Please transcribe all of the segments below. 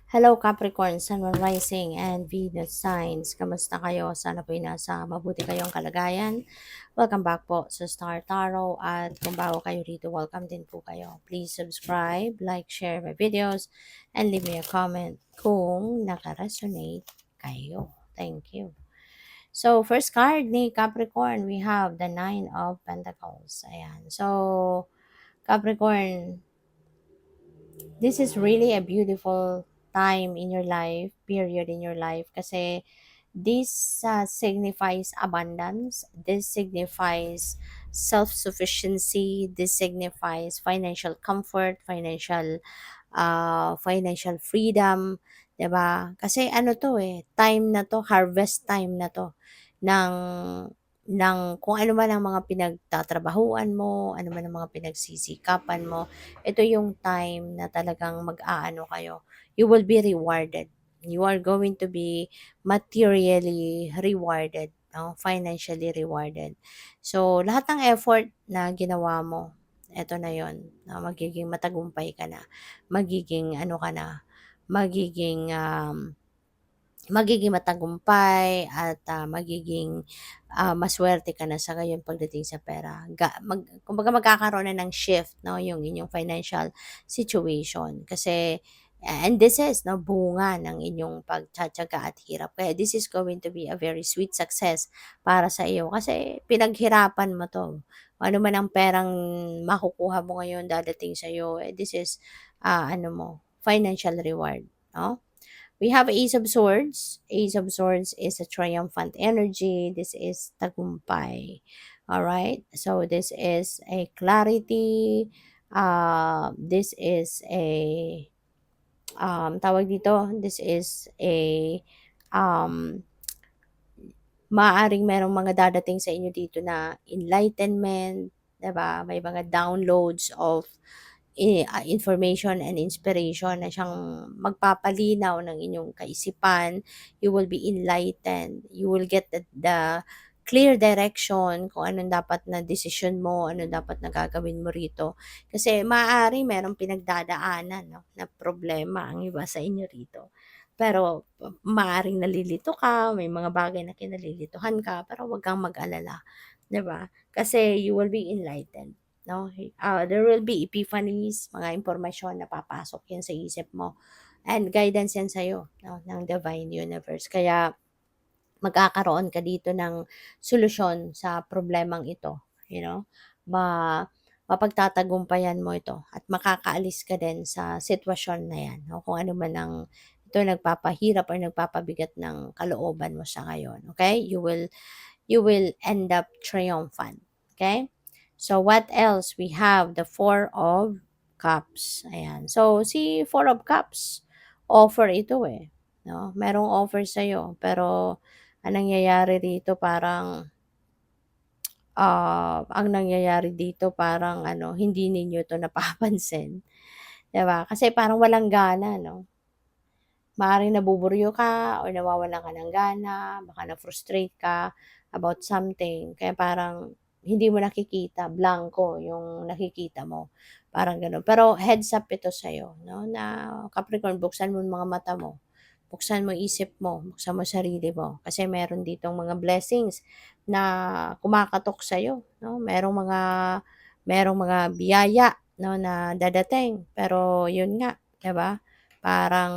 Hello Capricorn, Sun, Moon, Rising, and Venus signs. Kamusta kayo? Sana po'y nasa mabuti kayong kalagayan. Welcome back po sa Star Tarot. At kung bago kayo rito, welcome din po kayo. Please subscribe, like, share my videos, and leave me a comment kung nakaresonate kayo. Thank you. So, first card ni Capricorn, we have the Nine of Pentacles. Ayan. So, Capricorn, this is really a beautiful time in your life, period in your life, kasi this signifies abundance, this signifies self-sufficiency, this signifies financial comfort, financial freedom, 'di ba? Kasi ano to time na to, harvest time na to ng kung ano man ang mga pinagtatrabahuan mo, ano man ang mga pinagsisikapan mo. Ito yung time na talagang mag-aano kayo. You will be rewarded. You are going to be materially rewarded, no? Financially rewarded. So, lahat ng effort na ginawa mo, eto na yon, na magiging matagumpay ka na, magiging ano ka na, magiging magiging matagumpay at magiging maswerte ka na sa ngayon pagdating sa pera. Kumbaga magkakaroon na ng shift, no, yung inyong financial situation. Kasi, and this is, no, bunga ng inyong pagtsatsaga at hirap. Kaya this is going to be a very sweet success para sa iyo. Kasi pinaghirapan mo to. Ano man ang perang makukuha mo ngayon dadating sa iyo, this is, ano mo, financial reward. No? We have Ace of Swords. Ace of Swords is a triumphant energy. This is tagumpay. All right. So this is a clarity. This is a tawag dito. This is a um, maaring merong mga dadating sa inyo dito na enlightenment, 'di ba? May mga downloads of information and inspiration na siyang magpapalinaw ng inyong kaisipan. You will be enlightened. You will get the clear direction kung anong dapat na decision mo, anong dapat na gagawin mo rito. Kasi maaari merong pinagdadaanan, no, na problema ang iba sa inyo rito. Pero maaaring nalilito ka, may mga bagay na kinalilituhan ka, pero wag kang mag-alala, 'di ba? Kasi you will be enlightened. No? There will be epiphanies, mga impormasyon na papasok yan sa isip mo. And guidance yan sa'yo, no? Ng divine universe. Kaya magkakaroon ka dito ng solusyon sa problemang ito. You know? Ma mapagtatagumpayan mo ito at makakaalis ka din sa sitwasyon na yan. No? Kung ano man ang ito nagpapahirap or nagpapabigat ng kalooban mo sa ngayon. Okay? You will end up triumphant. Okay? So, what else? We have the Four of Cups. Ayan. So, si Four of Cups, offer ito No? Merong offer sa'yo. Pero, anong nangyayari dito parang, ang nangyayari dito parang ano, hindi ninyo to napapansin. 'Di ba? Kasi parang walang gana, no? Maaaring nabuburyo ka or nawawalan ka ng gana, baka na-frustrate ka about something. Kaya parang hindi mo nakikita, blanco yung nakikita mo. Parang gano'n. Pero heads up ito sa'yo, no? Na Capricorn, buksan mo yung mga mata mo. Buksan mo isip mo, buksan mo sarili mo. Kasi meron ditong mga blessings na kumakatok sa'yo, no? Merong mga biyaya, no, na dadating. Pero yun nga, 'di ba? Parang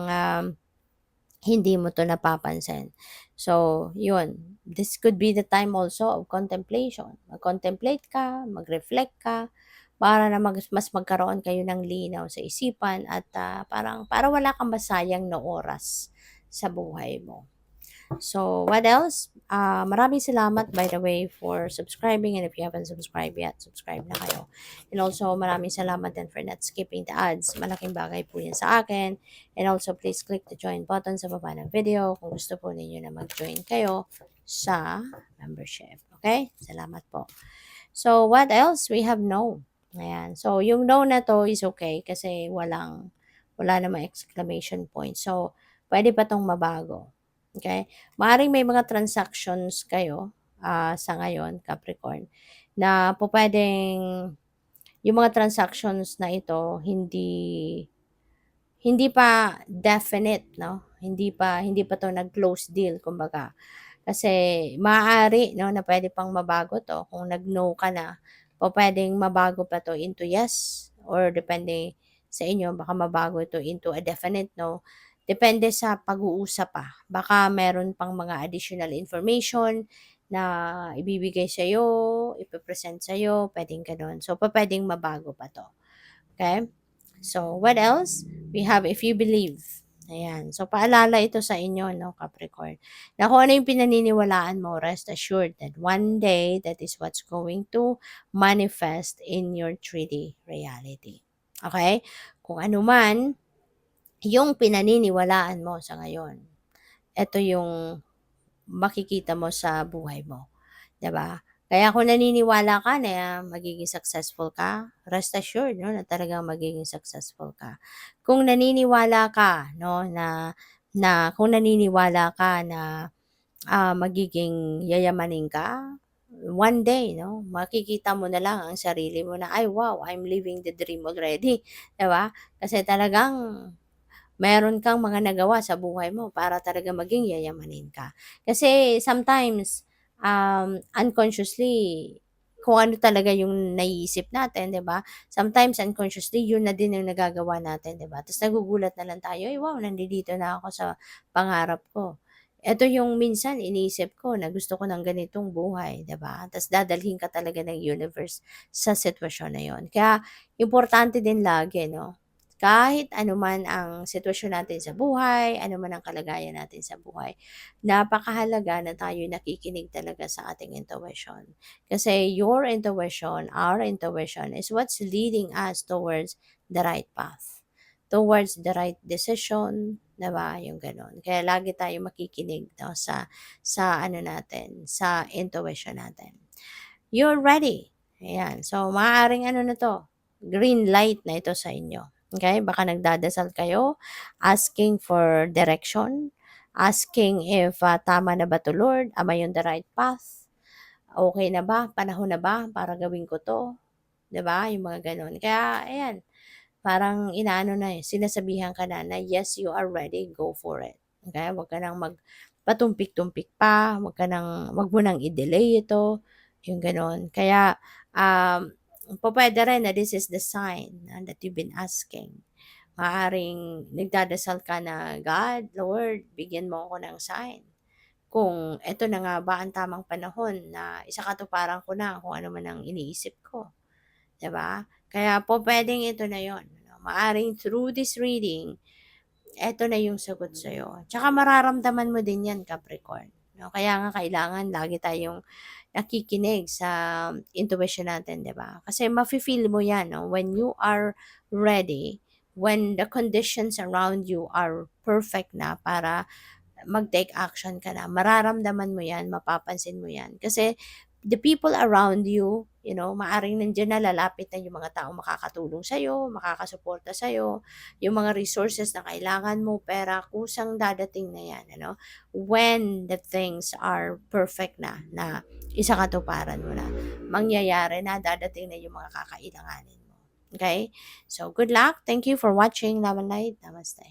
hindi mo 'to napapansin. So, yun. This could be the time also of contemplation. Mag-contemplate ka, mag-reflect ka, para na mas magkaroon kayo ng linaw sa isipan at parang para wala kang masayang na oras sa buhay mo. So, what else? Maraming salamat, by the way, for subscribing. And if you haven't subscribed yet, subscribe na kayo. And also, maraming salamat din for not skipping the ads. Malaking bagay po yan sa akin. And also, please click the join button sa baba ng video kung gusto po ninyo na mag-join kayo sa membership. Okay? Salamat po. So, what else? We have no. Ayan. So, yung no na to is okay kasi wala namang exclamation point. So, pwede pa tong mabago. Okay? Maaaring may mga transactions kayo sa ngayon, Capricorn, na pupwedeng yung mga transactions na ito hindi pa definite, 'no? Hindi pa 'to nag-close deal kumbaga. Kasi maaari 'no, na puwede pang mabago 'to kung nag-no ka na, pupuwedeng mabago pa 'to into yes or depende sa inyo baka mabago ito into a definite no. Depende sa pag-uusap pa. Baka meron pang mga additional information na ibibigay sa'yo, ipe-present sa'yo, puwedeng gano'n. So, pupuwedeng mabago pa 'to, okay. So, what else? We have if you believe. Ayan. So, paalala ito sa inyo, no, Capricorn. Na kung ano yung pinaniniwalaan mo, rest assured that one day, that is what's going to manifest in your 3D reality. Okay? Kung ano man, yung pinaniniwalaan mo sa ngayon, ito yung makikita mo sa buhay mo. 'Di ba? Kaya kung naniniwala ka na magiging successful ka, rest assured 'no, na talagang magiging successful ka. Kung naniniwala ka 'no, na na kung naniniwala ka na, magiging yayamanin ka, one day 'no, makikita mo na lang ang sarili mo na, "Ay wow, I'm living the dream already." 'Di ba? Kasi talagang meron kang mga nagawa sa buhay mo para talaga maging yayamanin ka. Kasi sometimes, unconsciously, kung ano talaga yung naiisip natin, 'di ba? Sometimes unconsciously, yun na din yung nagagawa natin, 'di ba? Tapos nagugulat na lang tayo, "Ay wow, nandito na ako sa pangarap ko." Ito yung minsan iniisip ko na gusto ko ng ganitong buhay, 'di ba? Tapos dadalhin ka talaga ng universe sa sitwasyon na yun. Kaya importante din lagi 'no, kahit ano man ang sitwasyon natin sa buhay, ano man ang kalagayan natin sa buhay, napakahalaga na tayo'y nakikinig talaga sa ating intuition. Kasi your intuition, our intuition is what's leading us towards the right path, towards the right decision, 'di ba? Yung gano'n. Kaya lagi tayong makikinig 'no, sa ano natin, sa intuition natin. You're ready. Ayan. So, maaaring ano na 'to, green light na ito sa inyo. Okay? Baka nagdadasal kayo, asking for direction, asking if, tama na ba 'to Lord? Am I on the right path? Okay na ba? Panahon na ba para gawin ko 'to? 'Di ba? Yung mga gano'n. Kaya ayan, parang inaano na, sinasabihan ka na yes, you are ready, go for it. Okay? Huwag ka nang patumpik-tumpik pa, huwag mo nang i-delay ito, yung gano'n. Kaya, pupuwede rin na this is the sign that you've been asking. Maaaring nagdadasal ka na, "God, Lord, bigyan mo ako ng sign. Kung eto na nga ba ang tamang panahon na isakatuparan ko na kung ano man ang iniisip ko." 'Di ba? Kaya pupuwedeng ito na 'yon, ano, maaaring through this reading, eto na yung sagot sa'yo. Tsaka mararamdaman mo din 'yan, Capricorn, 'no? Kaya nga kailangan lagi tayong nakikinig sa intuition natin, 'di ba? Kasi mafi-feel mo 'yan, 'no, when you are ready, when the conditions around you are perfect na para mag-take action ka na, mararamdaman mo 'yan, mapapansin mo 'yan. Kasi the people around you, you know, maaaring nandiyan na, lalapit na yung mga taong makakatulong sa'yo, makakasuporta sa'yo, yung mga resources na kailangan mo, pera, kusang dadating na 'yan, ano, when the things are perfect na, na isakatuparan mo na. Mangyayari na, dadating na yung mga kakailanganin mo. Okay? So, good luck. Thank you for watching. Love and light. Namaste.